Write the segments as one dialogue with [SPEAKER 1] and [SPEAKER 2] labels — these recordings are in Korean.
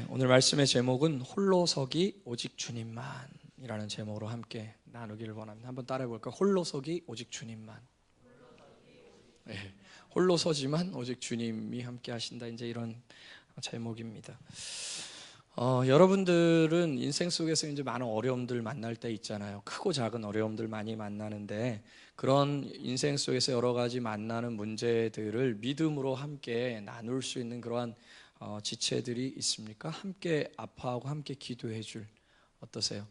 [SPEAKER 1] 오늘 말씀의 제목은 홀로서기 오직 주님만이라는 제목으로 함께 나누기를 원합니다. 한번 따라해 볼까요? 홀로서기 오직 주님만. 홀로서지만 오직 주님이 함께 하신다. 이제 이런 제목입니다. 여러분들은 인생 속에서 이제 많은 어려움들 만날 때 있잖아요. 크고 작은 어려움들 많이 만나는데, 그런 인생 속에서 여러 가지 만나는 문제들을 믿음으로 함께 나눌 수 있는 그러한 지체들이 있습니까? 함께 아파하고 함께 기도해 줄, 어떠세요?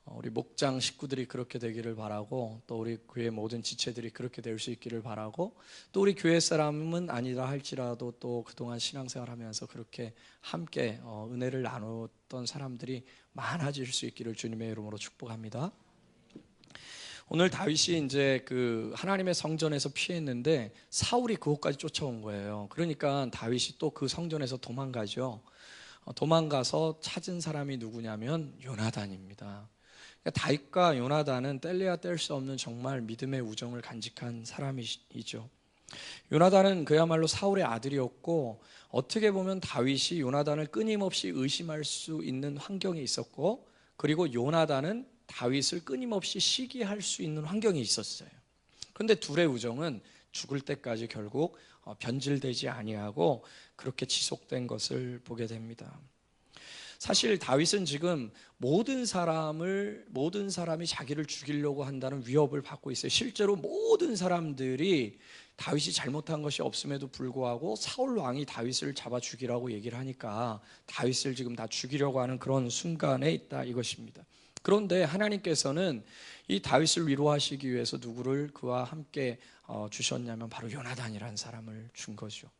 [SPEAKER 1] 우리 목장 식구들이 그렇게 되기를 바라고, 또 우리 교회 모든 지체들이 그렇게 될 수 있기를 바라고, 또 우리 교회 사람은 아니라 할지라도 또 그동안 신앙생활하면서 그렇게 함께 은혜를 나눴던 사람들이 많아질 수 있기를 주님의 이름으로 축복합니다. 오늘 다윗이 이제 그 하나님의 성전에서 피했는데 사울이 그곳까지 쫓아온 거예요. 그러니까 다윗이 또 그 성전에서 도망가죠. 도망가서 찾은 사람이 누구냐면 요나단입니다. 그러니까 다윗과 요나단은 뗄래야 뗄 수 없는 정말 믿음의 우정을 간직한 사람이죠. 요나단은 그야말로 사울의 아들이었고, 어떻게 보면 다윗이 요나단을 끊임없이 의심할 수 있는 환경에 있었고, 그리고 요나단은 다윗을 끊임없이 시기할 수 있는 환경이 있었어요. 그런데 둘의 우정은 죽을 때까지 결국 변질되지 아니하고 그렇게 지속된 것을 보게 됩니다. 사실 다윗은 지금 모든 사람이 자기를 죽이려고 한다는 위협을 받고 있어요. 실제로 모든 사람들이 다윗이 잘못한 것이 없음에도 불구하고 사울 왕이 다윗을 잡아 죽이라고 얘기를 하니까 다윗을 지금 다 죽이려고 하는 그런 순간에 있다, 이것입니다. 그런데 하나님께서는 이 다윗을 위로하시기 위해서 누구를 그와 함께 주셨냐면 바로 요나단이라는 사람을 준 거죠.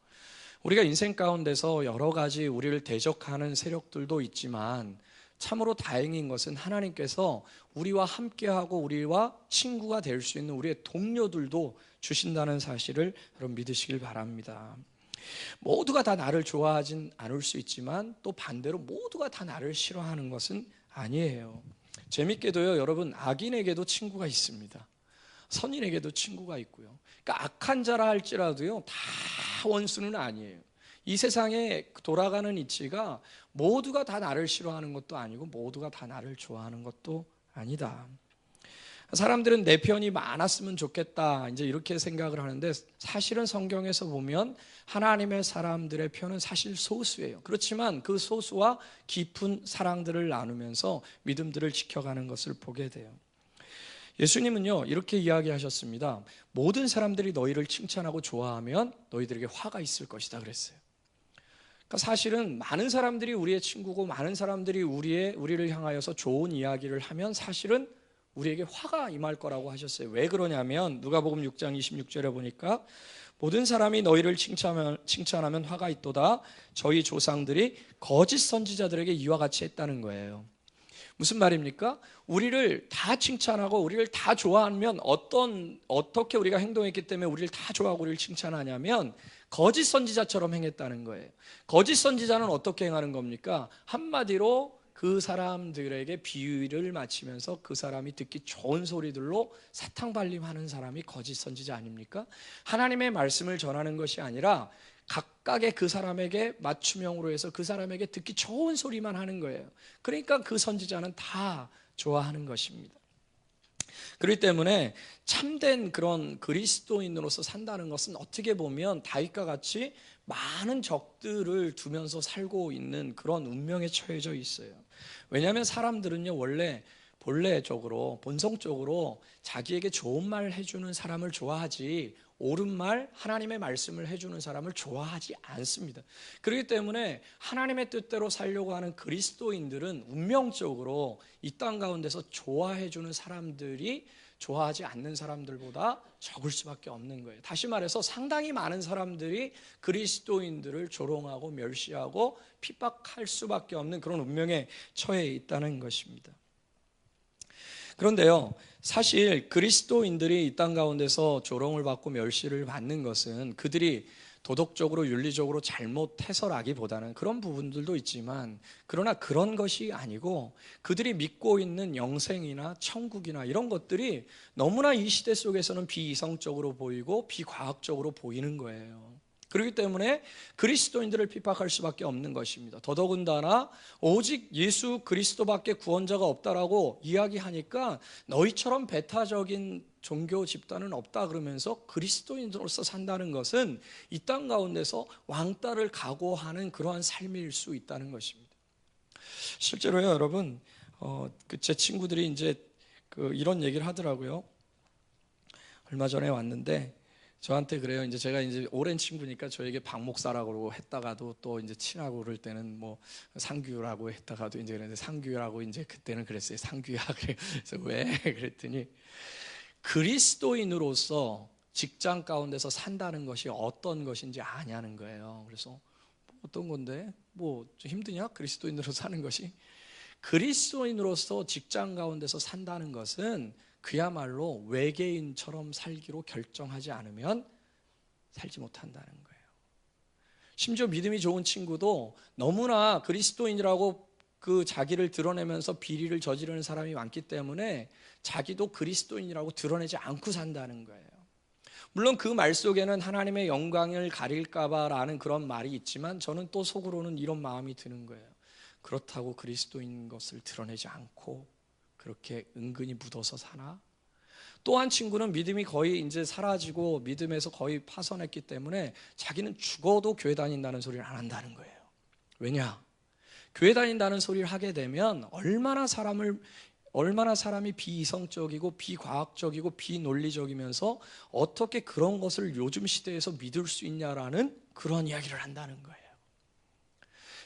[SPEAKER 1] 우리가 인생 가운데서 여러 가지 우리를 대적하는 세력들도 있지만, 참으로 다행인 것은 하나님께서 우리와 함께하고 우리와 친구가 될 수 있는 우리의 동료들도 주신다는 사실을 여러분 믿으시길 바랍니다. 모두가 다 나를 좋아하진 않을 수 있지만, 또 반대로 모두가 다 나를 싫어하는 것은 아니에요. 재밌게도요, 여러분, 악인에게도 친구가 있습니다. 선인에게도 친구가 있고요. 그러니까 악한 자라 할지라도요, 다 원수는 아니에요. 이 세상에 돌아가는 이치가 모두가 다 나를 싫어하는 것도 아니고 모두가 다 나를 좋아하는 것도 아니다. 사람들은 내 편이 많았으면 좋겠다, 이제 이렇게 생각을 하는데, 사실은 성경에서 보면 하나님의 사람들의 편은 사실 소수예요. 그렇지만 그 소수와 깊은 사랑들을 나누면서 믿음들을 지켜가는 것을 보게 돼요. 예수님은요, 이렇게 이야기하셨습니다. 모든 사람들이 너희를 칭찬하고 좋아하면 너희들에게 화가 있을 것이다 그랬어요. 그러니까 사실은 많은 사람들이 우리의 친구고 많은 사람들이 우리를 향하여서 좋은 이야기를 하면 사실은 우리에게 화가 임할 거라고 하셨어요. 왜 그러냐면 누가복음 6장 26절에 보니까 모든 사람이 너희를 칭찬하면 화가 있도다. 저희 조상들이 거짓 선지자들에게 이와 같이 했다는 거예요. 무슨 말입니까? 우리를 다 칭찬하고 우리를 다 좋아하면 어떻게 우리가 행동했기 때문에 우리를 다 좋아하고 우리를 칭찬하냐면 거짓 선지자처럼 행했다는 거예요. 거짓 선지자는 어떻게 행하는 겁니까? 한마디로 그 사람들에게 비유를 맞추면서 그 사람이 듣기 좋은 소리들로 사탕발림하는 사람이 거짓 선지자 아닙니까? 하나님의 말씀을 전하는 것이 아니라 각각의 그 사람에게 맞춤형으로 해서 그 사람에게 듣기 좋은 소리만 하는 거예요. 그러니까 그 선지자는 다 좋아하는 것입니다. 그렇기 때문에 참된 그런 그리스도인으로서 산다는 것은 어떻게 보면 다윗과 같이 많은 적들을 두면서 살고 있는 그런 운명에 처해져 있어요. 왜냐하면 사람들은요, 원래 본래적으로 본성적으로 자기에게 좋은 말 해주는 사람을 좋아하지 옳은 말, 하나님의 말씀을 해주는 사람을 좋아하지 않습니다. 그렇기 때문에 하나님의 뜻대로 살려고 하는 그리스도인들은 운명적으로 이 땅 가운데서 좋아해주는 사람들이 좋아하지 않는 사람들보다 적을 수밖에 없는 거예요. 다시 말해서 상당히 많은 사람들이 그리스도인들을 조롱하고 멸시하고 핍박할 수밖에 없는 그런 운명에 처해 있다는 것입니다. 그런데요, 사실 그리스도인들이 이 땅 가운데서 조롱을 받고 멸시를 받는 것은 그들이 도덕적으로 윤리적으로 잘못해서라기보다는 그런 부분들도 있지만, 그러나 그런 것이 아니고 그들이 믿고 있는 영생이나 천국이나 이런 것들이 너무나 이 시대 속에서는 비이성적으로 보이고 비과학적으로 보이는 거예요. 그렇기 때문에 그리스도인들을 핍박할 수밖에 없는 것입니다. 더더군다나 오직 예수 그리스도밖에 구원자가 없다라고 이야기하니까 너희처럼 배타적인 종교 집단은 없다 그러면서 그리스도인으로서 산다는 것은 이 땅 가운데서 왕따를 각오하는 그러한 삶일 수 있다는 것입니다. 실제로요, 여러분, 제 친구들이 이제 이런 얘기를 하더라고요. 얼마 전에 왔는데 저한테 그래요. 이제 제가 이제 오랜 친구니까 저에게 박 목사라고 했다가도 또 이제 친하고 그럴 때는 뭐 상규라고 했다가도 이제 그랬는데 상규라고 이제 그때는 그랬어요. 상규야. 그래서 왜? 그랬더니 그리스도인으로서 직장 가운데서 산다는 것이 어떤 것인지 아냐는 거예요. 그래서 어떤 건데? 뭐 좀 힘드냐? 그리스도인으로 사는 것이? 그리스도인으로서 직장 가운데서 산다는 것은 그야말로 외계인처럼 살기로 결정하지 않으면 살지 못한다는 거예요. 심지어 믿음이 좋은 친구도 너무나 그리스도인이라고 자기를 드러내면서 비리를 저지르는 사람이 많기 때문에 자기도 그리스도인이라고 드러내지 않고 산다는 거예요. 물론 그 말 속에는 하나님의 영광을 가릴까봐라는 그런 말이 있지만 저는 또 속으로는 이런 마음이 드는 거예요. 그렇다고 그리스도인 것을 드러내지 않고 그렇게 은근히 묻어서 사나? 또 한 친구는 믿음이 거의 이제 사라지고 믿음에서 거의 파선했기 때문에 자기는 죽어도 교회 다닌다는 소리를 안 한다는 거예요. 왜냐? 교회 다닌다는 소리를 하게 되면 얼마나 사람이 비이성적이고 비과학적이고 비논리적이면서 어떻게 그런 것을 요즘 시대에서 믿을 수 있냐라는 그런 이야기를 한다는 거예요.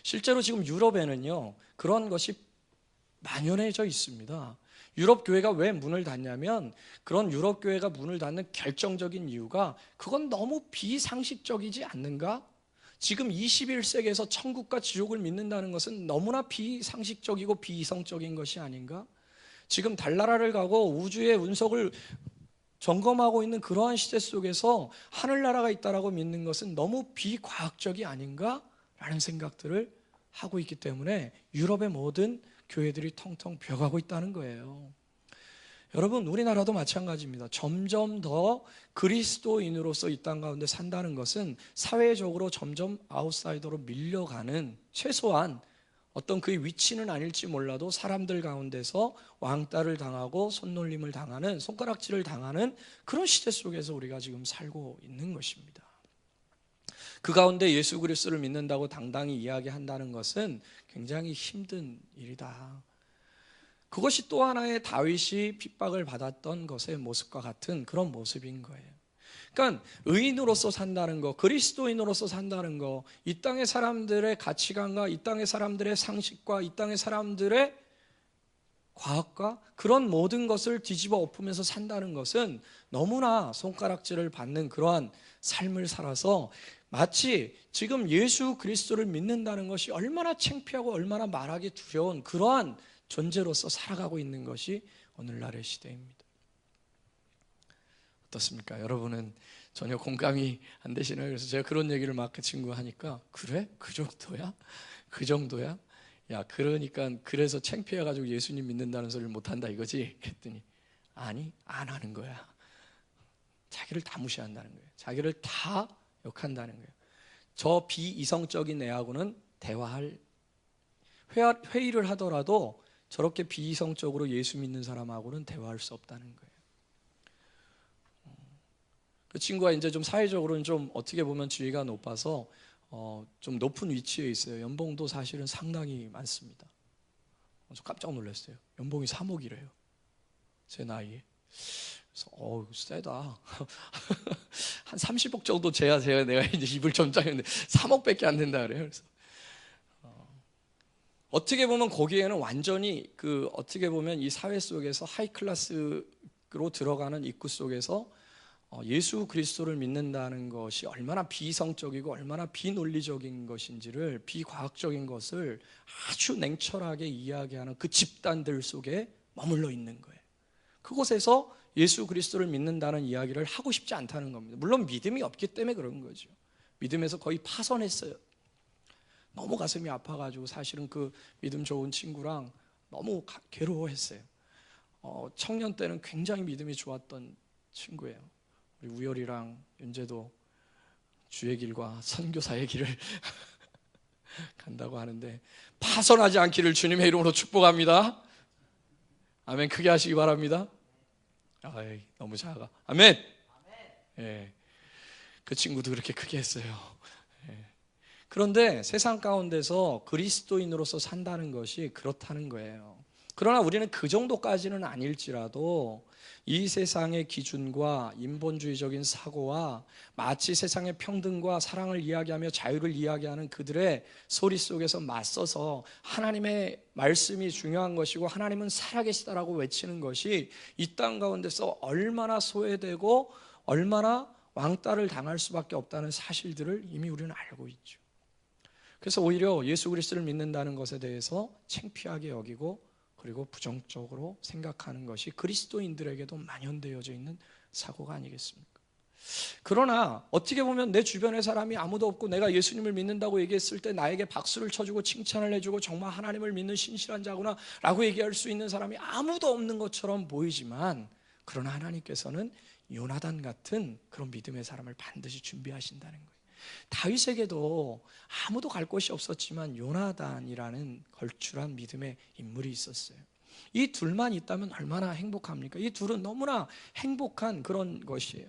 [SPEAKER 1] 실제로 지금 유럽에는요, 그런 것이 만연해져 있습니다. 유럽 교회가 왜 문을 닫냐면 그런 유럽 교회가 문을 닫는 결정적인 이유가 그건 너무 비상식적이지 않는가? 지금 21세기에서 천국과 지옥을 믿는다는 것은 너무나 비상식적이고 비이성적인 것이 아닌가? 지금 달나라를 가고 우주의 운석을 점검하고 있는 그러한 시대 속에서 하늘나라가 있다라고 믿는 것은 너무 비과학적이 아닌가? 라는 생각들을 하고 있기 때문에 유럽의 모든 교회들이 텅텅 비어가고 있다는 거예요. 여러분, 우리나라도 마찬가지입니다. 점점 더 그리스도인으로서 이 땅 가운데 산다는 것은 사회적으로 점점 아웃사이더로 밀려가는, 최소한 어떤 그의 위치는 아닐지 몰라도 사람들 가운데서 왕따를 당하고 손놀림을 당하는, 손가락질을 당하는 그런 시대 속에서 우리가 지금 살고 있는 것입니다. 그 가운데 예수 그리스도를 믿는다고 당당히 이야기한다는 것은 굉장히 힘든 일이다. 그것이 또 하나의 다윗이 핍박을 받았던 것의 모습과 같은 그런 모습인 거예요. 그러니까 의인으로서 산다는 거, 그리스도인으로서 산다는 거, 이 땅의 사람들의 가치관과 이 땅의 사람들의 상식과 이 땅의 사람들의 과학과 그런 모든 것을 뒤집어 엎으면서 산다는 것은 너무나 손가락질을 받는 그러한 삶을 살아서 마치 지금 예수 그리스도를 믿는다는 것이 얼마나 창피하고 얼마나 말하기 두려운 그러한 존재로서 살아가고 있는 것이 오늘날의 시대입니다. 어떻습니까? 여러분은 전혀 공감이 안 되시나요? 그래서 제가 그런 얘기를 막 그 친구가 하니까 그래? 그 정도야? 그 정도야? 야, 그러니까 그래서 창피해가지고 예수님 믿는다는 소리를 못한다 이거지? 그랬더니 아니, 안 하는 거야. 자기를 다 무시한다는 거예요. 자기를 다 욕한다는 거예요. 저 비이성적인 애하고는 회의를 하더라도 저렇게 비이성적으로 예수 믿는 사람하고는 대화할 수 없다는 거예요. 그 친구가 이제 좀 사회적으로는 좀 어떻게 보면 지위가 높아서 좀 높은 위치에 있어요. 연봉도 사실은 상당히 많습니다. 저 깜짝 놀랐어요. 연봉이 3억이래요. 제 나이에. 그래서 세다. 한 30억 정도 내가 이제 입을 점장했는데 3억밖에 안 된다 그래요. 그래서 어떻게 보면 거기에는 완전히 어떻게 보면 이 사회 속에서 하이 클래스로 들어가는 입구 속에서 예수 그리스도를 믿는다는 것이 얼마나 비이성적이고 얼마나 비논리적인 것인지를, 비과학적인 것을 아주 냉철하게 이야기하는 그 집단들 속에 머물러 있는 거예요. 그곳에서 예수 그리스도를 믿는다는 이야기를 하고 싶지 않다는 겁니다. 물론 믿음이 없기 때문에 그런 거죠. 믿음에서 거의 파선했어요. 너무 가슴이 아파가지고 사실은 그 믿음 좋은 친구랑 너무 괴로워했어요. 청년 때는 굉장히 믿음이 좋았던 친구예요. 우리 우열이랑 윤재도 주의 길과 선교사의 길을 간다고 하는데 파선하지 않기를 주님의 이름으로 축복합니다. 아멘. 크게 하시기 바랍니다. 아이, 너무 작아. 아멘. 예, 그 친구도 그렇게 크게 했어요. 예. 그런데 세상 가운데서 그리스도인으로서 산다는 것이 그렇다는 거예요. 그러나 우리는 그 정도까지는 아닐지라도 이 세상의 기준과 인본주의적인 사고와 마치 세상의 평등과 사랑을 이야기하며 자유를 이야기하는 그들의 소리 속에서 맞서서 하나님의 말씀이 중요한 것이고 하나님은 살아계시다라고 외치는 것이 이 땅 가운데서 얼마나 소외되고 얼마나 왕따를 당할 수밖에 없다는 사실들을 이미 우리는 알고 있죠. 그래서 오히려 예수 그리스도를 믿는다는 것에 대해서 창피하게 여기고 그리고 부정적으로 생각하는 것이 그리스도인들에게도 만연되어져 있는 사고가 아니겠습니까? 그러나 어떻게 보면 내 주변에 사람이 아무도 없고 내가 예수님을 믿는다고 얘기했을 때 나에게 박수를 쳐주고 칭찬을 해주고 정말 하나님을 믿는 신실한 자구나 라고 얘기할 수 있는 사람이 아무도 없는 것처럼 보이지만, 그러나 하나님께서는 요나단 같은 그런 믿음의 사람을 반드시 준비하신다는 거예요. 다윗에게도 아무도 갈 곳이 없었지만 요나단이라는 걸출한 믿음의 인물이 있었어요. 이 둘만 있다면 얼마나 행복합니까? 이 둘은 너무나 행복한 그런 것이에요.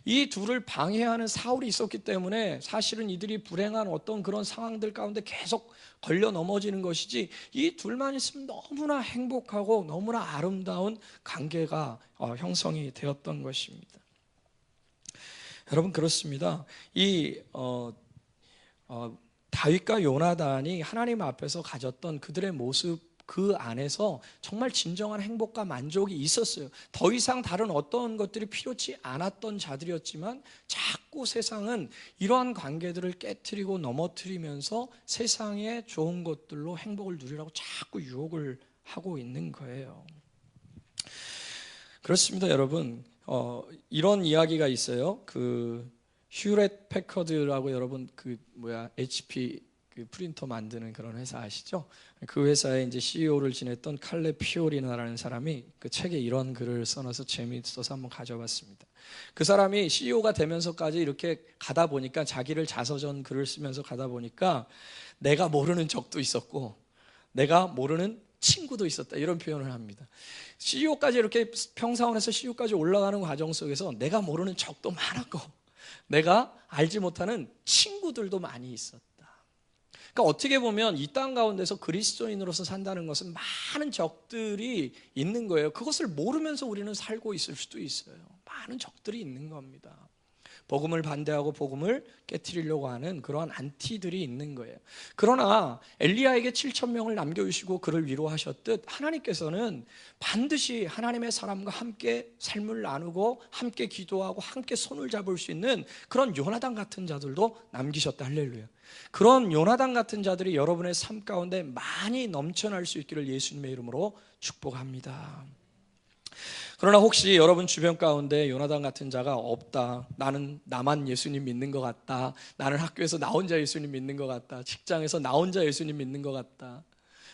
[SPEAKER 1] 이 둘을 방해하는 사울이 있었기 때문에 사실은 이들이 불행한 어떤 그런 상황들 가운데 계속 걸려 넘어지는 것이지, 이 둘만 있으면 너무나 행복하고 너무나 아름다운 관계가 형성이 되었던 것입니다. 여러분, 그렇습니다. 다윗과 요나단이 하나님 앞에서 가졌던 그들의 모습, 그 안에서 정말 진정한 행복과 만족이 있었어요. 더 이상 다른 어떤 것들이 필요치 않았던 자들이었지만 자꾸 세상은 이러한 관계들을 깨트리고 넘어뜨리면서 세상의 좋은 것들로 행복을 누리라고 자꾸 유혹을 하고 있는 거예요. 그렇습니다, 여러분. 이런 이야기가 있어요. 그 휴렛 패커드라고, 여러분 HP 그 프린터 만드는 그런 회사 아시죠? 그 회사의 이제 CEO를 지냈던 칼레 피오리나라는 사람이 그 책에 이런 글을 써놔서 재미있어서 한번 가져봤습니다. 그 사람이 CEO가 되면서까지 이렇게 가다 보니까, 자기를 자서전 글을 쓰면서 가다 보니까 내가 모르는 적도 있었고 내가 모르는 친구도 있었다, 이런 표현을 합니다. CEO까지 이렇게 평사원에서 CEO까지 올라가는 과정 속에서 내가 모르는 적도 많았고 내가 알지 못하는 친구들도 많이 있었다. 그러니까 어떻게 보면 이 땅 가운데서 그리스도인으로서 산다는 것은 많은 적들이 있는 거예요. 그것을 모르면서 우리는 살고 있을 수도 있어요. 많은 적들이 있는 겁니다. 복음을 반대하고 복음을 깨트리려고 하는 그러한 안티들이 있는 거예요. 그러나 엘리야에게 7,000명을 남겨주시고 그를 위로하셨듯 하나님께서는 반드시 하나님의 사람과 함께 삶을 나누고 함께 기도하고 함께 손을 잡을 수 있는 그런 요나단 같은 자들도 남기셨다. 할렐루야. 그런 요나단 같은 자들이 여러분의 삶 가운데 많이 넘쳐날 수 있기를 예수님의 이름으로 축복합니다. 그러나 혹시 여러분 주변 가운데 요나단 같은 자가 없다, 나만 예수님 믿는 것 같다, 나는 학교에서 나 혼자 예수님 믿는 것 같다, 직장에서 나 혼자 예수님 믿는 것 같다,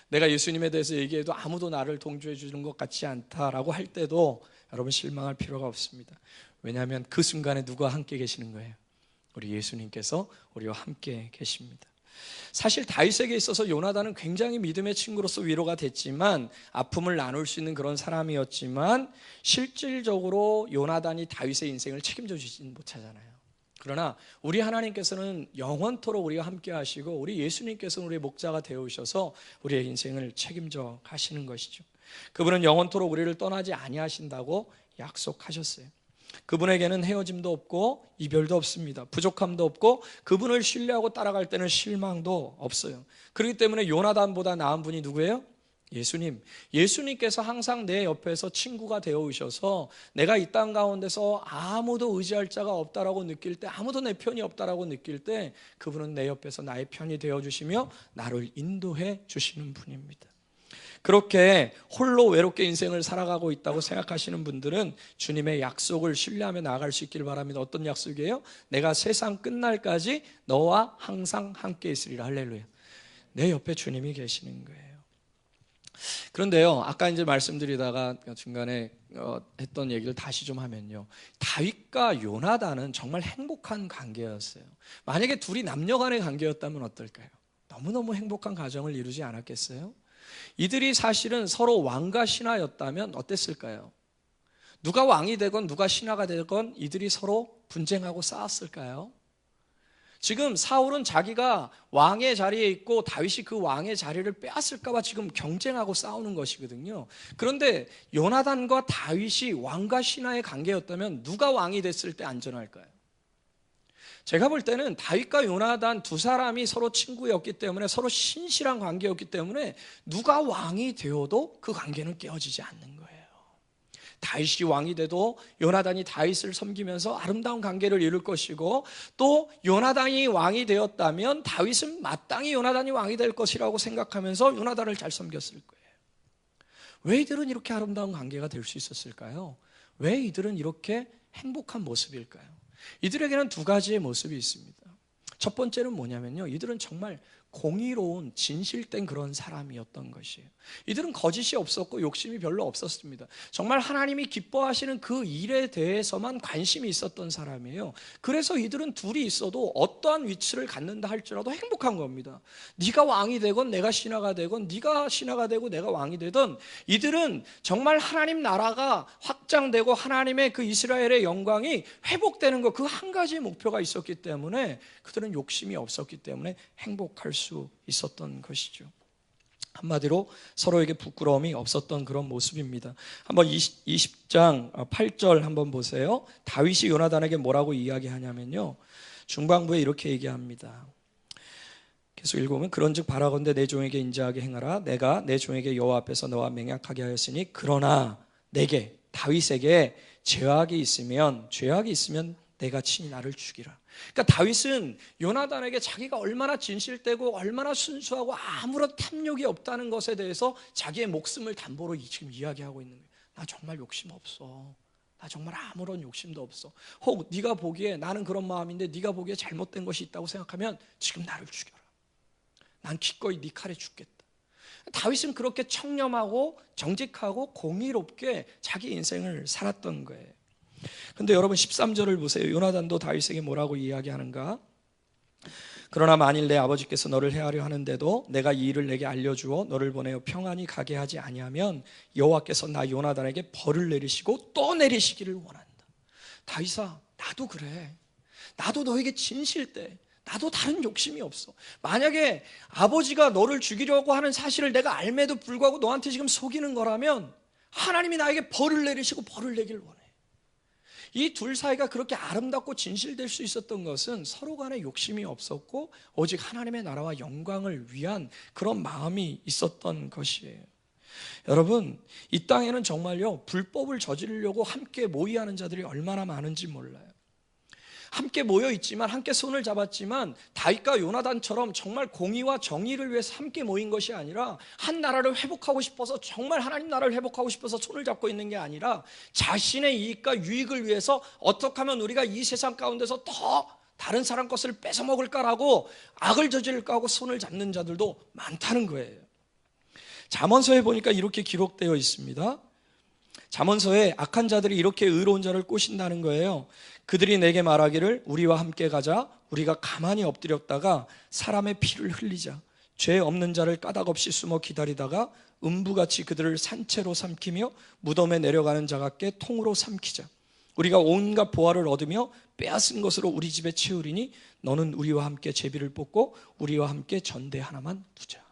[SPEAKER 1] 내가 예수님에 대해서 얘기해도 아무도 나를 동조해 주는 것 같지 않다라고 할 때도 여러분 실망할 필요가 없습니다. 왜냐하면 그 순간에 누가 함께 계시는 거예요? 우리 예수님께서 우리와 함께 계십니다. 사실 다윗에게 있어서 요나단은 굉장히 믿음의 친구로서 위로가 됐지만, 아픔을 나눌 수 있는 그런 사람이었지만, 실질적으로 요나단이 다윗의 인생을 책임져 주지는 못하잖아요. 그러나 우리 하나님께서는 영원토록 우리와 함께 하시고, 우리 예수님께서는 우리의 목자가 되어주셔서 우리의 인생을 책임져 가시는 것이죠. 그분은 영원토록 우리를 떠나지 아니하신다고 약속하셨어요. 그분에게는 헤어짐도 없고 이별도 없습니다. 부족함도 없고 그분을 신뢰하고 따라갈 때는 실망도 없어요. 그렇기 때문에 요나단보다 나은 분이 누구예요? 예수님. 예수님께서 항상 내 옆에서 친구가 되어오셔서 내가 이 땅 가운데서 아무도 의지할 자가 없다라고 느낄 때, 아무도 내 편이 없다라고 느낄 때 그분은 내 옆에서 나의 편이 되어주시며 나를 인도해 주시는 분입니다. 그렇게 홀로 외롭게 인생을 살아가고 있다고 생각하시는 분들은 주님의 약속을 신뢰하며 나아갈 수 있기를 바랍니다. 어떤 약속이에요? 내가 세상 끝날까지 너와 항상 함께 있으리라. 할렐루야. 내 옆에 주님이 계시는 거예요. 그런데요, 아까 이제 말씀드리다가 중간에 했던 얘기를 다시 좀 하면요, 다윗과 요나단은 정말 행복한 관계였어요. 만약에 둘이 남녀간의 관계였다면 어떨까요? 너무너무 행복한 가정을 이루지 않았겠어요? 이들이 사실은 서로 왕과 신하였다면 어땠을까요? 누가 왕이 되건 누가 신하가 되건 이들이 서로 분쟁하고 싸웠을까요? 지금 사울은 자기가 왕의 자리에 있고 다윗이 그 왕의 자리를 빼앗을까 봐 지금 경쟁하고 싸우는 것이거든요. 그런데 요나단과 다윗이 왕과 신하의 관계였다면 누가 왕이 됐을 때 안전할까요? 제가 볼 때는 다윗과 요나단 두 사람이 서로 친구였기 때문에, 서로 신실한 관계였기 때문에 누가 왕이 되어도 그 관계는 깨어지지 않는 거예요. 다윗이 왕이 돼도 요나단이 다윗을 섬기면서 아름다운 관계를 이룰 것이고, 또 요나단이 왕이 되었다면 다윗은 마땅히 요나단이 왕이 될 것이라고 생각하면서 요나단을 잘 섬겼을 거예요. 왜 이들은 이렇게 아름다운 관계가 될 수 있었을까요? 왜 이들은 이렇게 행복한 모습일까요? 이들에게는 두 가지의 모습이 있습니다. 첫 번째는 뭐냐면요, 이들은 정말 공의로운 진실된 그런 사람이었던 것이에요. 이들은 거짓이 없었고 욕심이 별로 없었습니다. 정말 하나님이 기뻐하시는 그 일에 대해서만 관심이 있었던 사람이에요. 그래서 이들은 둘이 있어도 어떠한 위치를 갖는다 할지라도 행복한 겁니다. 네가 왕이 되건 내가 신하가 되건, 네가 신하가 되고 내가 왕이 되든, 이들은 정말 하나님 나라가 확장되고 하나님의 그 이스라엘의 영광이 회복되는 것, 그 한 가지의 목표가 있었기 때문에 그들은 욕심이 없었기 때문에 행복할 수 있었던 것이죠. 한마디로 서로에게 부끄러움이 없었던 그런 모습입니다. 한번 20장 8절 한번 보세요. 다윗이 요나단에게 뭐라고 이야기하냐면요, 중반부에 이렇게 얘기합니다. 계속 읽으면, 그런즉 바라건대 내 종에게 인자하게 행하라. 내가 내 종에게 여호와 앞에서 너와 맹약하게 하였으니, 그러나 내게 다윗에게 죄악이 있으면 내가 친히 나를 죽이라. 그러니까 다윗은 요나단에게 자기가 얼마나 진실되고 얼마나 순수하고 아무런 탐욕이 없다는 것에 대해서 자기의 목숨을 담보로 지금 이야기하고 있는 거예요. 나 정말 욕심 없어. 나 정말 아무런 욕심도 없어. 혹 네가 보기에 나는 그런 마음인데 네가 보기에 잘못된 것이 있다고 생각하면 지금 나를 죽여라. 난 기꺼이 네 칼에 죽겠다. 다윗은 그렇게 청렴하고 정직하고 공의롭게 자기 인생을 살았던 거예요. 그런데 여러분 13절을 보세요. 요나단도 다윗에게 뭐라고 이야기하는가? 그러나 만일 내 아버지께서 너를 해하려 하는데도 내가 이 일을 내게 알려주어 너를 보내어 평안히 가게 하지 아니하면 여호와께서 나 요나단에게 벌을 내리시고 또 내리시기를 원한다. 다윗아, 나도 그래. 나도 너에게 진실돼. 나도 다른 욕심이 없어. 만약에 아버지가 너를 죽이려고 하는 사실을 내가 알매도 불구하고 너한테 지금 속이는 거라면 하나님이 나에게 벌을 내리시고 벌을 내길 원해. 이 둘 사이가 그렇게 아름답고 진실될 수 있었던 것은 서로 간에 욕심이 없었고 오직 하나님의 나라와 영광을 위한 그런 마음이 있었던 것이에요. 여러분, 이 땅에는 정말요, 불법을 저지르려고 함께 모의하는 자들이 얼마나 많은지 몰라요. 함께 모여 있지만, 함께 손을 잡았지만 다윗과 요나단처럼 정말 공의와 정의를 위해서 함께 모인 것이 아니라, 한 나라를 회복하고 싶어서, 정말 하나님 나라를 회복하고 싶어서 손을 잡고 있는 게 아니라 자신의 이익과 유익을 위해서 어떻게 하면 우리가 이 세상 가운데서 더 다른 사람 것을 뺏어 먹을까라고 악을 저지를까 하고 손을 잡는 자들도 많다는 거예요. 잠언서에 보니까 이렇게 기록되어 있습니다. 잠언서에 악한 자들이 이렇게 의로운 자를 꼬신다는 거예요. 그들이 내게 말하기를 우리와 함께 가자. 우리가 가만히 엎드렸다가 사람의 피를 흘리자. 죄 없는 자를 까닭없이 숨어 기다리다가 음부같이 그들을 산채로 삼키며 무덤에 내려가는 자 같게 통으로 삼키자. 우리가 온갖 보화를 얻으며 빼앗은 것으로 우리 집에 채우리니 너는 우리와 함께 제비를 뽑고 우리와 함께 전대 하나만 두자.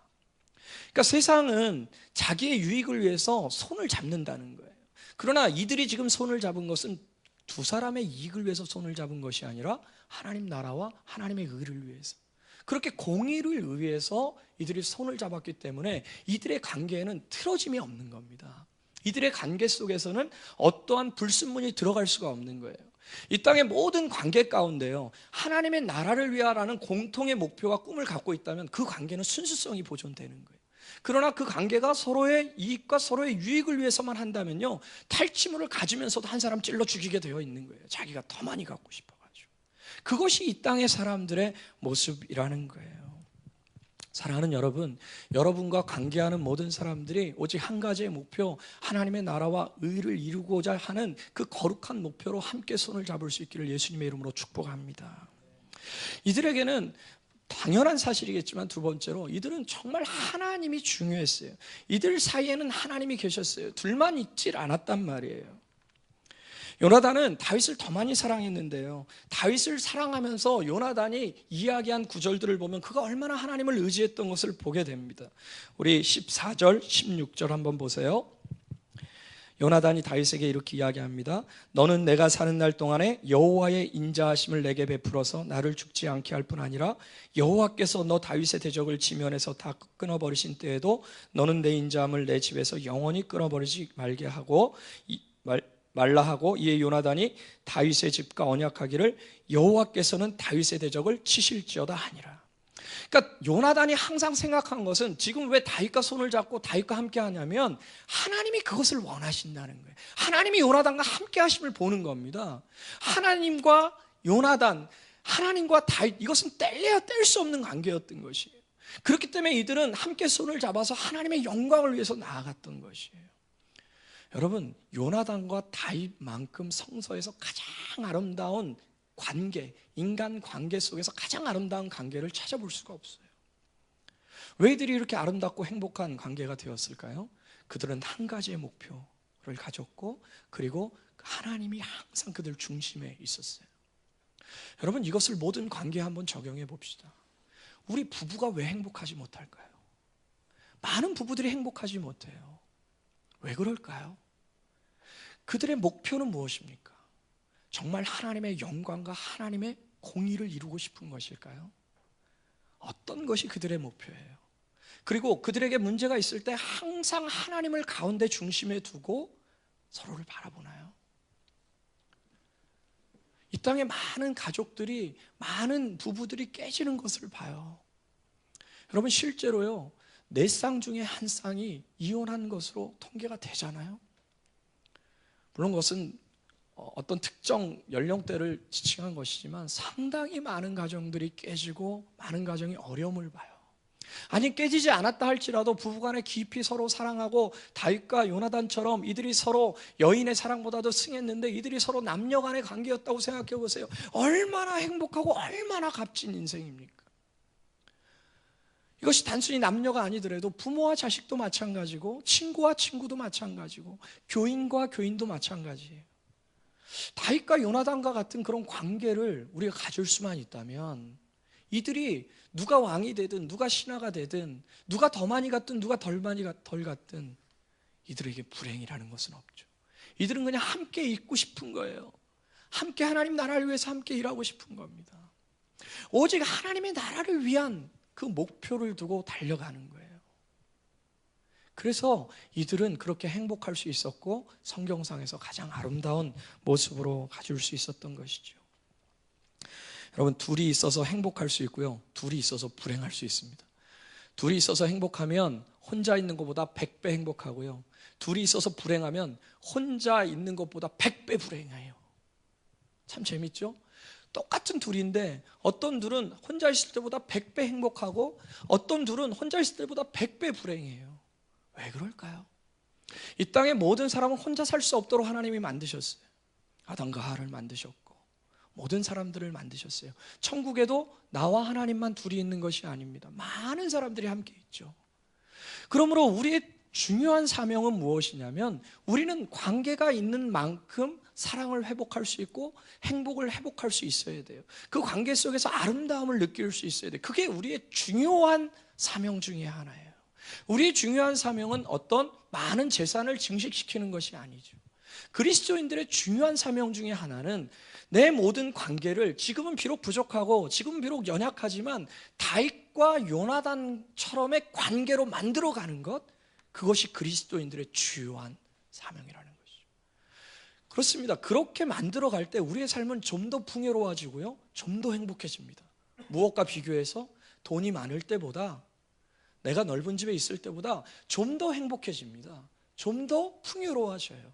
[SPEAKER 1] 그러니까 세상은 자기의 유익을 위해서 손을 잡는다는 거예요. 그러나 이들이 지금 손을 잡은 것은 두 사람의 이익을 위해서 손을 잡은 것이 아니라 하나님 나라와 하나님의 의를 위해서, 그렇게 공의를 위해서 이들이 손을 잡았기 때문에 이들의 관계에는 틀어짐이 없는 겁니다. 이들의 관계 속에서는 어떠한 불순물이 들어갈 수가 없는 거예요. 이 땅의 모든 관계 가운데요, 하나님의 나라를 위하라는 공통의 목표와 꿈을 갖고 있다면 그 관계는 순수성이 보존되는 거예요. 그러나 그 관계가 서로의 이익과 서로의 유익을 위해서만 한다면요, 탈취물을 가지면서도 한 사람 찔러 죽이게 되어 있는 거예요. 자기가 더 많이 갖고 싶어가지고. 그것이 이 땅의 사람들의 모습이라는 거예요. 사랑하는 여러분, 여러분과 관계하는 모든 사람들이 오직 한 가지의 목표, 하나님의 나라와 의를 이루고자 하는 그 거룩한 목표로 함께 손을 잡을 수 있기를 예수님의 이름으로 축복합니다. 이들에게는 당연한 사실이겠지만 두 번째로 이들은 정말 하나님이 중요했어요. 이들 사이에는 하나님이 계셨어요. 둘만 있질 않았단 말이에요. 요나단은 다윗을 더 많이 사랑했는데요, 다윗을 사랑하면서 요나단이 이야기한 구절들을 보면 그가 얼마나 하나님을 의지했던 것을 보게 됩니다. 우리 14절 16절 한번 보세요. 요나단이 다윗에게 이렇게 이야기합니다. 너는 내가 사는 날 동안에 여호와의 인자하심을 내게 베풀어서 나를 죽지 않게 할 뿐 아니라 여호와께서 너 다윗의 대적을 지면에서 다 끊어버리신 때에도 너는 내 인자함을 내 집에서 영원히 끊어버리지 말라 하고, 이에 요나단이 다윗의 집과 언약하기를 여호와께서는 다윗의 대적을 치실지어다 하니라. 그러니까 요나단이 항상 생각한 것은 지금 왜 다윗과 손을 잡고 다윗과 함께 하냐면 하나님이 그것을 원하신다는 거예요. 하나님이 요나단과 함께 하심을 보는 겁니다. 하나님과 요나단, 하나님과 다윗, 이것은 뗄래야 뗄 수 없는 관계였던 것이에요. 그렇기 때문에 이들은 함께 손을 잡아서 하나님의 영광을 위해서 나아갔던 것이에요. 여러분, 요나단과 다윗만큼 성서에서 가장 아름다운 관계, 인간 관계 속에서 가장 아름다운 관계를 찾아볼 수가 없어요. 왜 이들이 이렇게 아름답고 행복한 관계가 되었을까요? 그들은 한 가지의 목표를 가졌고, 그리고 하나님이 항상 그들 중심에 있었어요. 여러분, 이것을 모든 관계에 한번 적용해 봅시다. 우리 부부가 왜 행복하지 못할까요? 많은 부부들이 행복하지 못해요. 왜 그럴까요? 그들의 목표는 무엇입니까? 정말 하나님의 영광과 하나님의 공의를 이루고 싶은 것일까요? 어떤 것이 그들의 목표예요? 그리고 그들에게 문제가 있을 때 항상 하나님을 가운데 중심에 두고 서로를 바라보나요? 이 땅에 많은 가족들이, 많은 부부들이 깨지는 것을 봐요. 여러분, 실제로요, 4쌍 중에 한 쌍이 이혼한 것으로 통계가 되잖아요. 물론 그것은 어떤 특정 연령대를 지칭한 것이지만 상당히 많은 가정들이 깨지고 많은 가정이 어려움을 봐요. 아니, 깨지지 않았다 할지라도 부부간에 깊이 서로 사랑하고 다윗과 요나단처럼 이들이 서로 여인의 사랑보다도 승했는데 이들이 서로 남녀간의 관계였다고 생각해 보세요. 얼마나 행복하고 얼마나 값진 인생입니까? 이것이 단순히 남녀가 아니더라도 부모와 자식도 마찬가지고, 친구와 친구도 마찬가지고, 교인과 교인도 마찬가지예요. 다윗과 요나단과 같은 그런 관계를 우리가 가질 수만 있다면 이들이 누가 왕이 되든 누가 신하가 되든 누가 더 많이 갔든 누가 덜 갔든 이들에게 불행이라는 것은 없죠. 이들은 그냥 함께 있고 싶은 거예요. 함께 하나님 나라를 위해서 함께 일하고 싶은 겁니다. 오직 하나님의 나라를 위한 그 목표를 두고 달려가는 거예요. 그래서 이들은 그렇게 행복할 수 있었고 성경상에서 가장 아름다운 모습으로 가질 수 있었던 것이죠. 여러분, 둘이 있어서 행복할 수 있고요, 둘이 있어서 불행할 수 있습니다. 둘이 있어서 행복하면 혼자 있는 것보다 100배 행복하고요, 둘이 있어서 불행하면 혼자 있는 것보다 100배 불행해요. 참 재밌죠? 똑같은 둘인데 어떤 둘은 혼자 있을 때보다 100배 행복하고 어떤 둘은 혼자 있을 때보다 100배 불행해요. 왜 그럴까요? 이 땅의 모든 사람은 혼자 살 수 없도록 하나님이 만드셨어요. 아담과 하와를 만드셨고 모든 사람들을 만드셨어요. 천국에도 나와 하나님만 둘이 있는 것이 아닙니다. 많은 사람들이 함께 있죠. 그러므로 우리의 중요한 사명은 무엇이냐면 우리는 관계가 있는 만큼 사랑을 회복할 수 있고 행복을 회복할 수 있어야 돼요. 그 관계 속에서 아름다움을 느낄 수 있어야 돼요. 그게 우리의 중요한 사명 중에 하나예요. 우리의 중요한 사명은 어떤 많은 재산을 증식시키는 것이 아니죠. 그리스도인들의 중요한 사명 중에 하나는 내 모든 관계를, 지금은 비록 부족하고 지금은 비록 연약하지만 다윗과 요나단처럼의 관계로 만들어가는 것, 그것이 그리스도인들의 주요한 사명이라는 것이죠. 그렇습니다. 그렇게 만들어갈 때 우리의 삶은 좀 더 풍요로워지고요, 좀 더 행복해집니다. 무엇과 비교해서? 돈이 많을 때보다, 내가 넓은 집에 있을 때보다 좀 더 행복해집니다. 좀 더 풍요로워져요.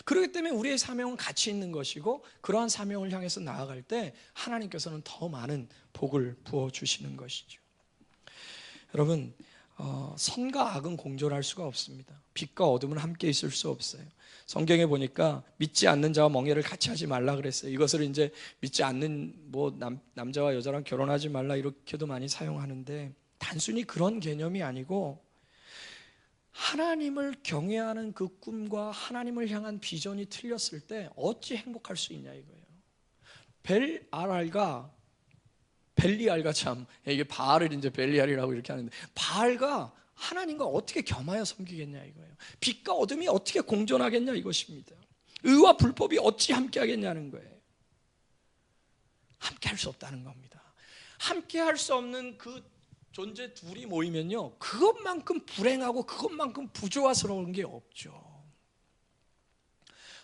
[SPEAKER 1] 그렇기 때문에 우리의 사명은 가치 있는 것이고, 그러한 사명을 향해서 나아갈 때 하나님께서는 더 많은 복을 부어주시는 것이죠. 여러분, 선과 악은 공존할 수가 없습니다. 빛과 어둠은 함께 있을 수 없어요. 성경에 보니까 믿지 않는 자와 멍에를 같이 하지 말라 그랬어요. 이것을 이제 믿지 않는 남자와 여자랑 결혼하지 말라 이렇게도 많이 사용하는데, 단순히 그런 개념이 아니고 하나님을 경외하는 그 꿈과 하나님을 향한 비전이 틀렸을 때 어찌 행복할 수 있냐 이거예요. 벨리알과 참, 이게 바알을 이제 벨리알이라고 이렇게 하는데, 바알과 하나님과 어떻게 겸하여 섬기겠냐 이거예요. 빛과 어둠이 어떻게 공존하겠냐 이것입니다. 의와 불법이 어찌 함께 하겠냐는 거예요. 함께 할 수 없다는 겁니다. 함께 할 수 없는 그 존재 둘이 모이면요, 그것만큼 불행하고 그것만큼 부조화스러운 게 없죠.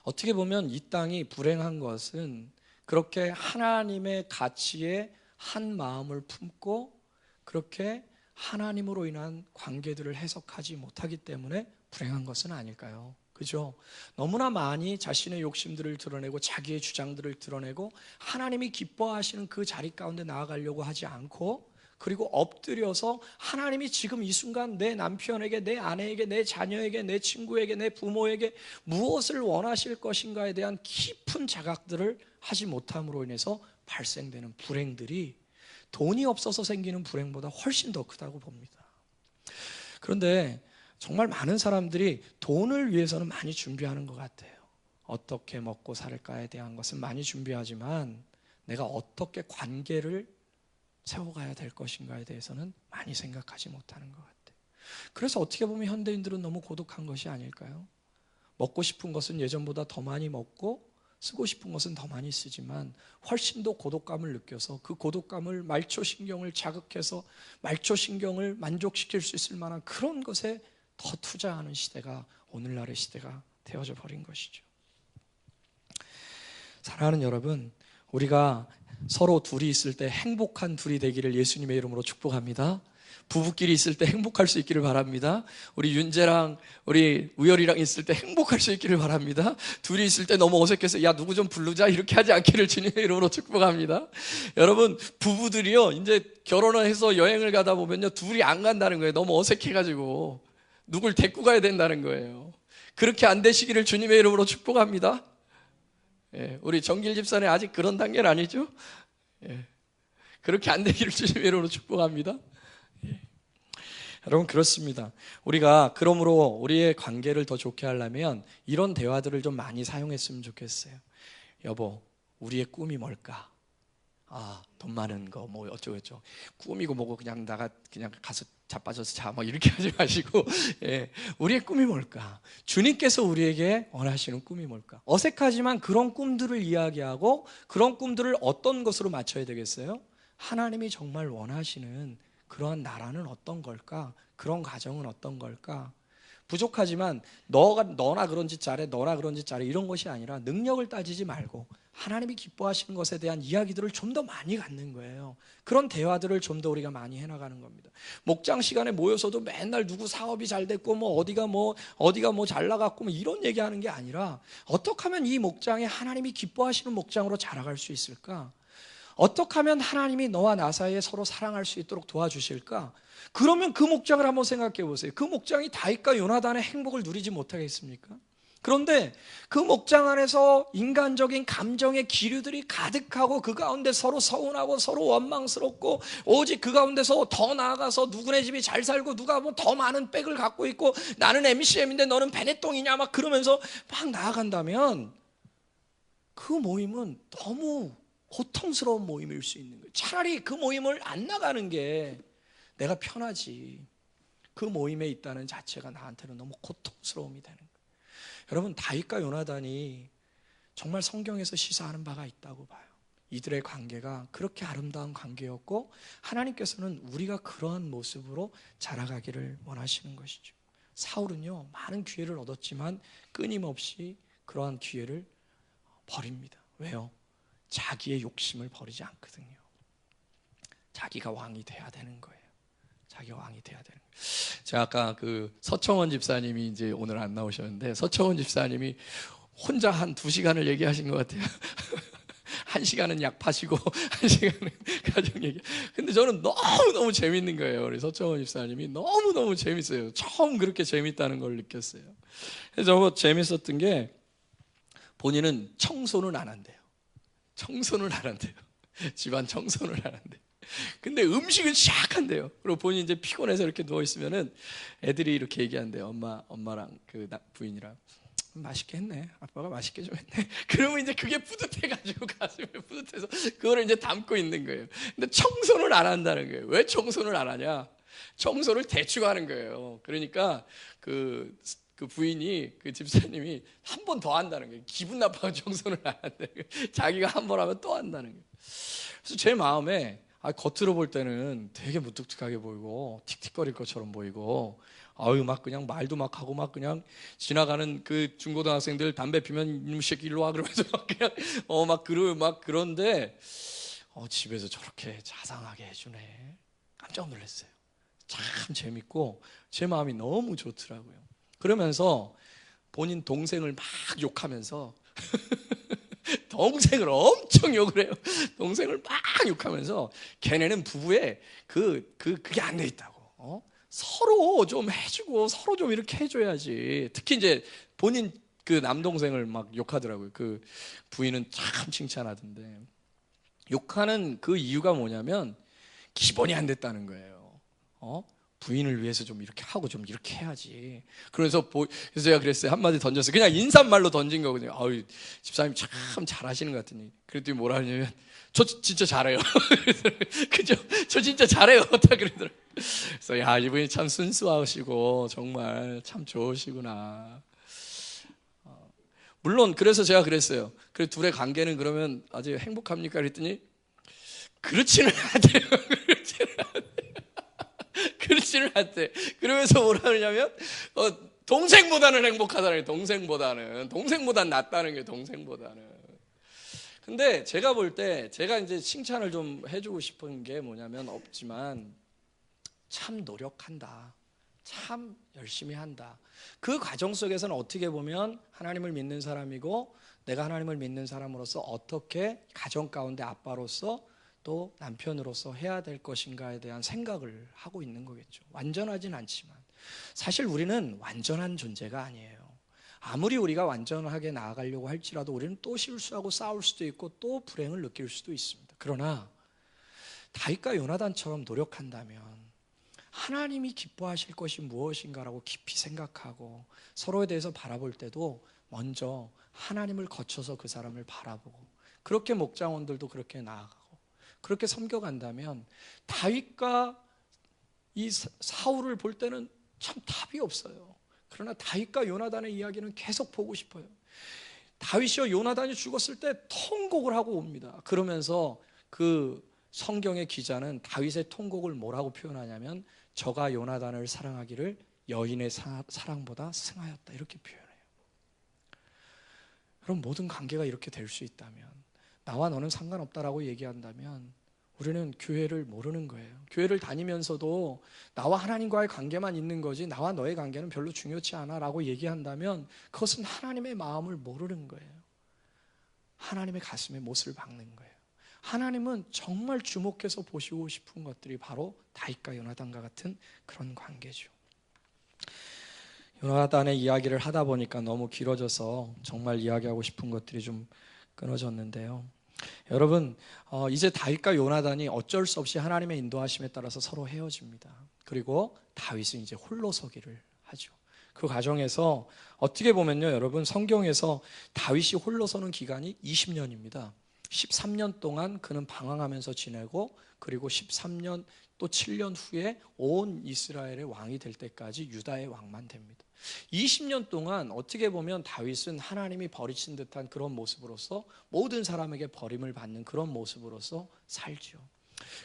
[SPEAKER 1] 어떻게 보면 이 땅이 불행한 것은 그렇게 하나님의 가치에 한 마음을 품고 그렇게 하나님으로 인한 관계들을 해석하지 못하기 때문에 불행한 것은 아닐까요? 그죠? 너무나 많이 자신의 욕심들을 드러내고 자기의 주장들을 드러내고 하나님이 기뻐하시는 그 자리 가운데 나아가려고 하지 않고, 그리고 엎드려서 하나님이 지금 이 순간 내 남편에게, 내 아내에게, 내 자녀에게, 내 친구에게, 내 부모에게 무엇을 원하실 것인가에 대한 깊은 자각들을 하지 못함으로 인해서 발생되는 불행들이 돈이 없어서 생기는 불행보다 훨씬 더 크다고 봅니다. 그런데 정말 많은 사람들이 돈을 위해서는 많이 준비하는 것 같아요. 어떻게 먹고 살까에 대한 것은 많이 준비하지만 내가 어떻게 관계를 세워가야 될 것인가에 대해서는 많이 생각하지 못하는 것 같아요. 그래서 어떻게 보면 현대인들은 너무 고독한 것이 아닐까요? 먹고 싶은 것은 예전보다 더 많이 먹고 쓰고 싶은 것은 더 많이 쓰지만 훨씬 더 고독감을 느껴서 그 고독감을 말초신경을 자극해서 말초신경을 만족시킬 수 있을 만한 그런 것에 더 투자하는 시대가 오늘날의 시대가 되어져 버린 것이죠. 사랑하는 여러분, 우리가 서로 둘이 있을 때 행복한 둘이 되기를 예수님의 이름으로 축복합니다. 부부끼리 있을 때 행복할 수 있기를 바랍니다. 우리 윤재랑 우리 우열이랑 있을 때 행복할 수 있기를 바랍니다. 둘이 있을 때 너무 어색해서 야 누구 좀 부르자 이렇게 하지 않기를 주님의 이름으로 축복합니다. 여러분, 부부들이요 이제 결혼을 해서 여행을 가다 보면요 둘이 안 간다는 거예요. 너무 어색해가지고 누굴 데리고 가야 된다는 거예요. 그렇게 안 되시기를 주님의 이름으로 축복합니다. 예, 우리 정길 집사는 아직 그런 단계는 아니죠? 예, 그렇게 안 되기를 주님의 이름으로 축복합니다. 예. 여러분, 그렇습니다. 우리가 그러므로 우리의 관계를 더 좋게 하려면 이런 대화들을 좀 많이 사용했으면 좋겠어요. 여보, 우리의 꿈이 뭘까? 돈 많은 거 뭐 어쩌고저쩌고 꿈이고 뭐고 그냥 가서 자빠져서 자 뭐 이렇게 하지 마시고 예, 우리의 꿈이 뭘까? 주님께서 우리에게 원하시는 꿈이 뭘까? 어색하지만 그런 꿈들을 이야기하고 그런 꿈들을 어떤 것으로 맞춰야 되겠어요? 하나님이 정말 원하시는 그러한 나라는 어떤 걸까? 그런 가정은 어떤 걸까? 부족하지만 너나 그런 짓 잘해, 너나 그런 짓 잘해 이런 것이 아니라 능력을 따지지 말고 하나님이 기뻐하시는 것에 대한 이야기들을 좀 더 많이 갖는 거예요. 그런 대화들을 좀 더 우리가 많이 해나가는 겁니다. 목장 시간에 모여서도 맨날 누구 사업이 잘 됐고 어디가 잘 나갔고 이런 얘기하는 게 아니라 어떻게 하면 이 목장에 하나님이 기뻐하시는 목장으로 자라갈 수 있을까? 어떻게 하면 하나님이 너와 나 사이에 서로 사랑할 수 있도록 도와주실까? 그러면 그 목장을 한번 생각해 보세요. 그 목장이 다윗과 요나단의 행복을 누리지 못하겠습니까? 그런데 그 목장 안에서 인간적인 감정의 기류들이 가득하고 그 가운데 서로 서운하고 서로 원망스럽고 오직 그 가운데서 더 나아가서 누구네 집이 잘 살고 누가 뭐 더 많은 백을 갖고 있고 나는 MCM인데 너는 베네똥이냐 막 그러면서 막 나아간다면 그 모임은 너무 고통스러운 모임일 수 있는 거예요. 차라리 그 모임을 안 나가는 게 내가 편하지. 그 모임에 있다는 자체가 나한테는 너무 고통스러움이 되는 거예요. 여러분, 다윗과 요나단이 정말 성경에서 시사하는 바가 있다고 봐요. 이들의 관계가 그렇게 아름다운 관계였고 하나님께서는 우리가 그러한 모습으로 자라가기를 원하시는 것이죠. 사울은요 많은 기회를 얻었지만 끊임없이 그러한 기회를 버립니다. 왜요? 자기의 욕심을 버리지 않거든요. 자기가 왕이 돼야 되는 거예요. 자기가 왕이 돼야 되는 거예요. 제가 아까 그 서청원 집사님이 이제 오늘 안 나오셨는데 서청원 집사님이 혼자 한 2시간을 얘기하신 것 같아요. 1시간은 약 파시고 1시간은 가정 얘기. 근데 저는 너무너무 재밌는 거예요. 우리 서청원 집사님이 너무너무 재밌어요. 처음 그렇게 재밌다는 걸 느꼈어요. 그래서 저거 재밌었던 게 본인은 청소는 안 한대요. 청소는 안 한대요. 집안 청소는 안 한대요. 근데 음식은 시작한대요. 그리고 본인이 이제 피곤해서 이렇게 누워있으면은 애들이 이렇게 얘기한대요. 엄마랑 그 부인이랑. 맛있게 했네. 아빠가 맛있게 좀 했네. 그러면 이제 그게 뿌듯해가지고 가슴에 뿌듯해서 그거를 이제 담고 있는 거예요. 근데 청소를 안 한다는 거예요. 왜 청소를 안 하냐? 청소를 대충 하는 거예요. 그러니까 그 부인이, 그 집사님이 한 번 더 한다는 거예요. 기분 나빠서 청소를 안 한다는 거예요. 자기가 한 번 하면 또 한다는 거예요. 그래서 제 마음에 겉으로 볼 때는 되게 무뚝뚝하게 보이고 틱틱거릴 것처럼 보이고 막 그냥 말도 막 하고 막 그냥 지나가는 그 중고등학생들 담배 피면 이놈 새끼 일로 와 그러면서 막 그냥 막 그런데 집에서 저렇게 자상하게 해주네. 깜짝 놀랐어요. 참 재밌고 제 마음이 너무 좋더라고요. 그러면서 본인 동생을 막 욕하면서 동생을 엄청 욕을 해요. 동생을 막 욕하면서 걔네는 부부에 그게 안 돼 있다고. 서로 좀 해주고 서로 좀 이렇게 해줘야지. 특히 이제 본인 그 남동생을 막 욕하더라고요. 그 부인은 참 칭찬하던데, 욕하는 그 이유가 뭐냐면 기본이 안 됐다는 거예요. 부인을 위해서 좀 이렇게 하고 좀 이렇게 해야지. 그래서 제가 그랬어요. 한마디 던졌어요. 그냥 인사말로 던진 거거든요. 집사님 참 잘하시는 것 같더니, 그랬더니 뭐라 하냐면 저 진짜 잘해요. 그죠? 저 진짜 잘해요. 딱 그러더라고요. 그래서 이분이 참 순수하시고 정말 참 좋으시구나. 물론 그래서 제가 그랬어요. 그래 둘의 관계는 그러면 아주 행복합니까? 그랬더니 그렇지는 않대요. 그렇지는 않대. 그러면서 뭐라 그러냐면 동생보다는 행복하다는 거예요. 동생보다는 낫다는 거예요. 동생보다는. 근데 제가 볼 때 제가 이제 칭찬을 좀 해주고 싶은 게 뭐냐면, 없지만 참 노력한다. 참 열심히 한다. 그 과정 속에서는 어떻게 보면 하나님을 믿는 사람이고, 내가 하나님을 믿는 사람으로서 어떻게 가정 가운데 아빠로서 또 남편으로서 해야 될 것인가에 대한 생각을 하고 있는 거겠죠. 완전하진 않지만 사실 우리는 완전한 존재가 아니에요. 아무리 우리가 완전하게 나아가려고 할지라도 우리는 또 실수하고 싸울 수도 있고 또 불행을 느낄 수도 있습니다. 그러나 다윗과 요나단처럼 노력한다면 하나님이 기뻐하실 것이 무엇인가라고 깊이 생각하고 서로에 대해서 바라볼 때도 먼저 하나님을 거쳐서 그 사람을 바라보고, 그렇게 목장원들도 그렇게 나아가고 그렇게 섬겨간다면 다윗과 이 사울을 볼 때는 참 답이 없어요. 그러나 다윗과 요나단의 이야기는 계속 보고 싶어요. 다윗이요 요나단이 죽었을 때 통곡을 하고 옵니다. 그러면서 그 성경의 기자는 다윗의 통곡을 뭐라고 표현하냐면 저가 요나단을 사랑하기를 여인의 사랑보다 승하였다, 이렇게 표현해요. 그럼 모든 관계가 이렇게 될 수 있다면, 나와 너는 상관없다라고 얘기한다면 우리는 교회를 모르는 거예요. 교회를 다니면서도 나와 하나님과의 관계만 있는 거지 나와 너의 관계는 별로 중요치 않아 라고 얘기한다면 그것은 하나님의 마음을 모르는 거예요. 하나님의 가슴에 못을 박는 거예요. 하나님은 정말 주목해서 보시고 싶은 것들이 바로 다윗과 요나단과 같은 그런 관계죠. 요나단의 이야기를 하다 보니까 너무 길어져서 정말 이야기하고 싶은 것들이 좀 끊어졌는데요. 여러분, 이제 다윗과 요나단이 어쩔 수 없이 하나님의 인도하심에 따라서 서로 헤어집니다. 그리고 다윗은 이제 홀로 서기를 하죠. 그 과정에서 어떻게 보면요, 여러분, 성경에서 다윗이 홀로 서는 기간이 20년입니다. 13년 동안 그는 방황하면서 지내고, 그리고 13년 또 7년 후에 온 이스라엘의 왕이 될 때까지 유다의 왕만 됩니다. 20년 동안 어떻게 보면 다윗은 하나님이 버리신 듯한 그런 모습으로서 모든 사람에게 버림을 받는 그런 모습으로서 살죠.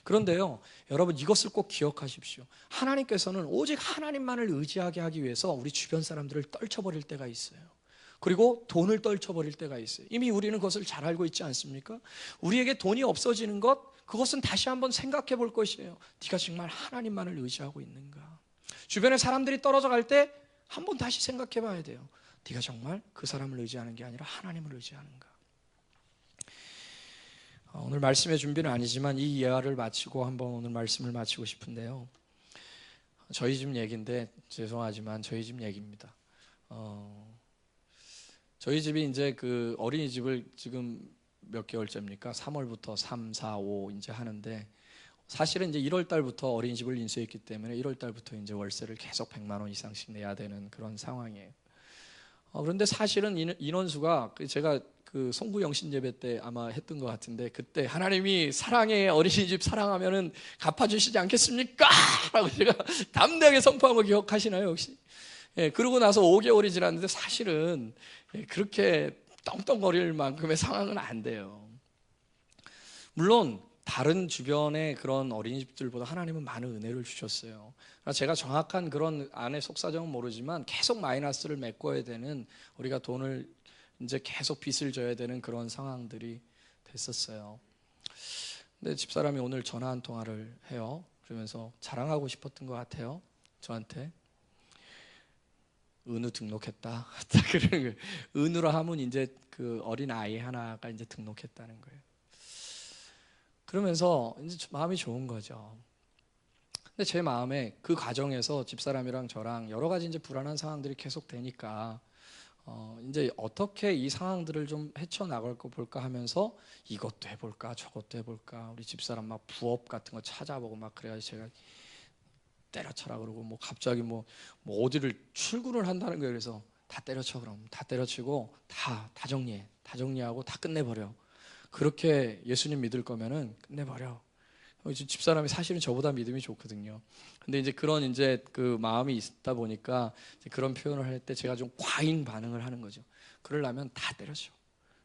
[SPEAKER 1] 그런데요, 여러분, 이것을 꼭 기억하십시오. 하나님께서는 오직 하나님만을 의지하게 하기 위해서 우리 주변 사람들을 떨쳐버릴 때가 있어요. 그리고 돈을 떨쳐버릴 때가 있어요. 이미 우리는 그것을 잘 알고 있지 않습니까? 우리에게 돈이 없어지는 것, 그것은 다시 한번 생각해 볼 것이에요. 네가 정말 하나님만을 의지하고 있는가? 주변에 사람들이 떨어져 갈 때 한번 다시 생각해 봐야 돼요. 네가 정말 그 사람을 의지하는 게 아니라 하나님을 의지하는가? 오늘 말씀의 준비는 아니지만 이 이야기를 마치고 한번 오늘 말씀을 마치고 싶은데요. 저희 집 얘기인데 죄송하지만 저희 집 얘기입니다. 저희 집이 이제 그 어린이집을 지금 몇 개월째입니까? 3월부터 3, 4, 5 이제 하는데 사실은 이제 1월 달부터 어린이집을 인수했기 때문에 1월 달부터 이제 월세를 계속 100만 원 이상씩 내야 되는 그런 상황이에요. 그런데 사실은 인원수가 제가 그 송구 영신 예배 때 아마 했던 것 같은데 그때 하나님이 사랑의 어린이집 사랑하면은 갚아주시지 않겠습니까? 라고 제가 담대하게 선포한 거 기억하시나요 혹시? 예, 그러고 나서 5개월이 지났는데 사실은 그렇게 떵떵거릴 만큼의 상황은 안 돼요. 물론 다른 주변의 그런 어린이집들보다 하나님은 많은 은혜를 주셨어요. 제가 정확한 그런 안의 속사정은 모르지만 계속 마이너스를 메꿔야 되는, 우리가 돈을 이제 계속 빚을 져야 되는 그런 상황들이 됐었어요. 근데 집사람이 오늘 전화 한 통화를 해요. 그러면서 자랑하고 싶었던 것 같아요. 저한테 은우 등록했다. 그러는 거예요. 은우라 하면 이제 그 어린 아이 하나가 이제 등록했다는 거예요. 그러면서 이제 마음이 좋은 거죠. 근데 제 마음에 그 과정에서 집사람이랑 저랑 여러 가지 이제 불안한 상황들이 계속 되니까 이제 어떻게 이 상황들을 좀 헤쳐나갈 거 볼까 하면서 이것도 해볼까 저것도 해볼까, 우리 집사람 막 부업 같은 거 찾아보고 막 그래가지고 제가 때려쳐라 그러고 뭐 갑자기 뭐 어디를 출근을 한다는 거예요. 그래서 다 때려쳐, 그럼 다 때려치고 다 정리하고 다 끝내버려. 그렇게 예수님 믿을 거면은 끝내버려. 집사람이 사실은 저보다 믿음이 좋거든요. 근데 이제 그런 이제 그 마음이 있다 보니까 그런 표현을 할 때 제가 좀 과잉 반응을 하는 거죠. 그러려면 다 때려치고,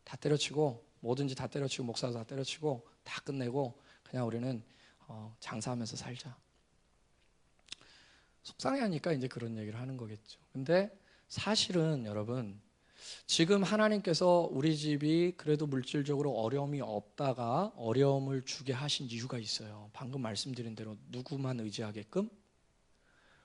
[SPEAKER 1] 다 때려치고, 뭐든지 다 때려치고, 목사도 다 때려치고, 다 끝내고 그냥 우리는 장사하면서 살자. 속상해하니까 이제 그런 얘기를 하는 거겠죠. 근데 사실은 여러분, 지금 하나님께서 우리 집이 그래도 물질적으로 어려움이 없다가 어려움을 주게 하신 이유가 있어요. 방금 말씀드린 대로 누구만 의지하게끔,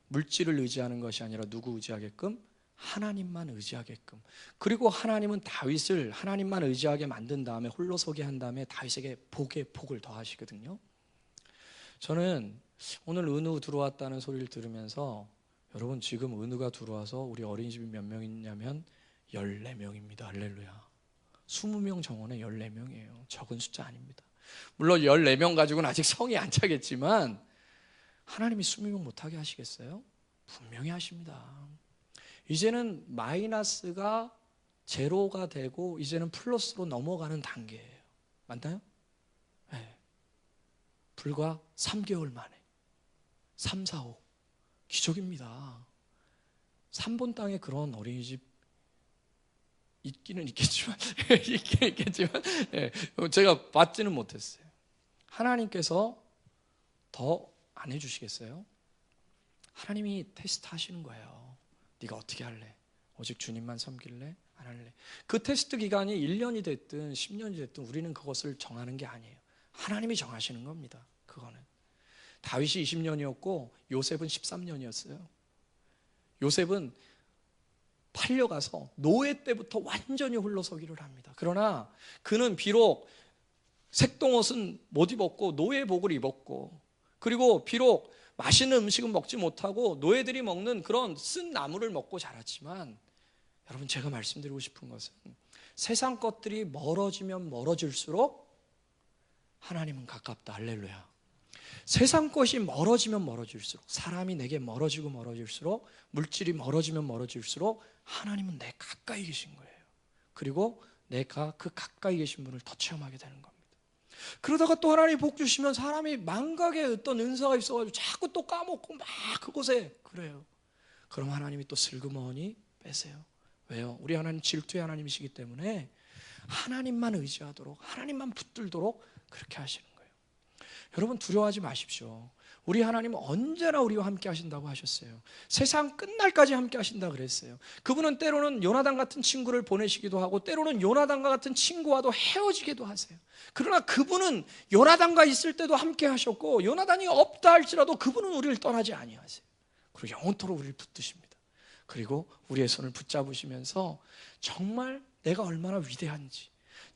[SPEAKER 1] 물질을 의지하는 것이 아니라 누구 의지하게끔? 하나님만 의지하게끔. 그리고 하나님은 다윗을 하나님만 의지하게 만든 다음에 홀로 서게 한 다음에 다윗에게 복에 복을 더하시거든요. 저는 오늘 은우 들어왔다는 소리를 들으면서, 여러분 지금 은우가 들어와서 우리 어린이집이 몇 명 있냐면 14명입니다. 할렐루야. 20명 정원에 14명이에요. 적은 숫자 아닙니다. 물론 14명 가지고는 아직 성이 안 차겠지만 하나님이 20명 못하게 하시겠어요? 분명히 하십니다. 이제는 마이너스가 제로가 되고 이제는 플러스로 넘어가는 단계예요. 맞나요? 네. 불과 3개월 만에 3, 4, 5 기적입니다. 3번 땅에 그런 어린이집 있기는 있겠지만 제가 받지는 못했어요. 하나님께서 더 안 해주시겠어요? 하나님이 테스트 하시는 거예요. 네가 어떻게 할래? 오직 주님만 섬길래? 안 할래? 그 테스트 기간이 1년이 됐든 10년이 됐든 우리는 그것을 정하는 게 아니에요. 하나님이 정하시는 겁니다. 그거는 다윗이 20년이었고 요셉은 13년이었어요. 요셉은 팔려가서 노예 때부터 완전히 홀로서기를 합니다. 그러나 그는 비록 색동옷은 못 입었고 노예복을 입었고, 그리고 비록 맛있는 음식은 먹지 못하고 노예들이 먹는 그런 쓴 나물을 먹고 자랐지만, 여러분 제가 말씀드리고 싶은 것은 세상 것들이 멀어지면 멀어질수록 하나님은 가깝다. 할렐루야. 세상 것이 멀어지면 멀어질수록, 사람이 내게 멀어지고 멀어질수록, 물질이 멀어지면 멀어질수록 하나님은 내 가까이 계신 거예요. 그리고 내가 그 가까이 계신 분을 더 체험하게 되는 겁니다. 그러다가 또 하나님이 복 주시면 사람이 망각의 어떤 은사가 있어가지고 자꾸 또 까먹고 막 그곳에 그래요. 그럼 하나님이 또 슬그머니 빼세요. 왜요? 우리 하나님 질투의 하나님이시기 때문에 하나님만 의지하도록, 하나님만 붙들도록 그렇게 하시는 거예요. 여러분 두려워하지 마십시오. 우리 하나님은 언제나 우리와 함께 하신다고 하셨어요. 세상 끝날까지 함께 하신다 그랬어요. 그분은 때로는 요나단 같은 친구를 보내시기도 하고 때로는 요나단과 같은 친구와도 헤어지기도 하세요. 그러나 그분은 요나단과 있을 때도 함께 하셨고 요나단이 없다 할지라도 그분은 우리를 떠나지 아니하세요. 그리고 영원토록 우리를 붙드십니다. 그리고 우리의 손을 붙잡으시면서 정말 내가 얼마나 위대한지,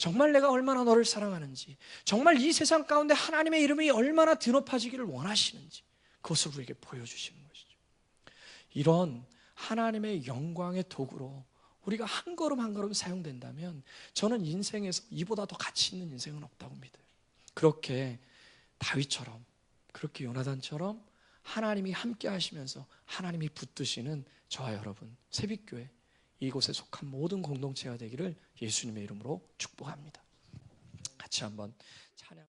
[SPEAKER 1] 정말 내가 얼마나 너를 사랑하는지, 정말 이 세상 가운데 하나님의 이름이 얼마나 드높아지기를 원하시는지 그것을 우리에게 보여주시는 것이죠. 이런 하나님의 영광의 도구로 우리가 한 걸음 한 걸음 사용된다면 저는 인생에서 이보다 더 가치 있는 인생은 없다고 믿어요. 그렇게 다윗처럼, 그렇게 요나단처럼 하나님이 함께 하시면서 하나님이 붙드시는 저와 여러분, 새빛교회 이곳에 속한 모든 공동체가 되기를 예수님의 이름으로 축복합니다. 같이 한번 찬양.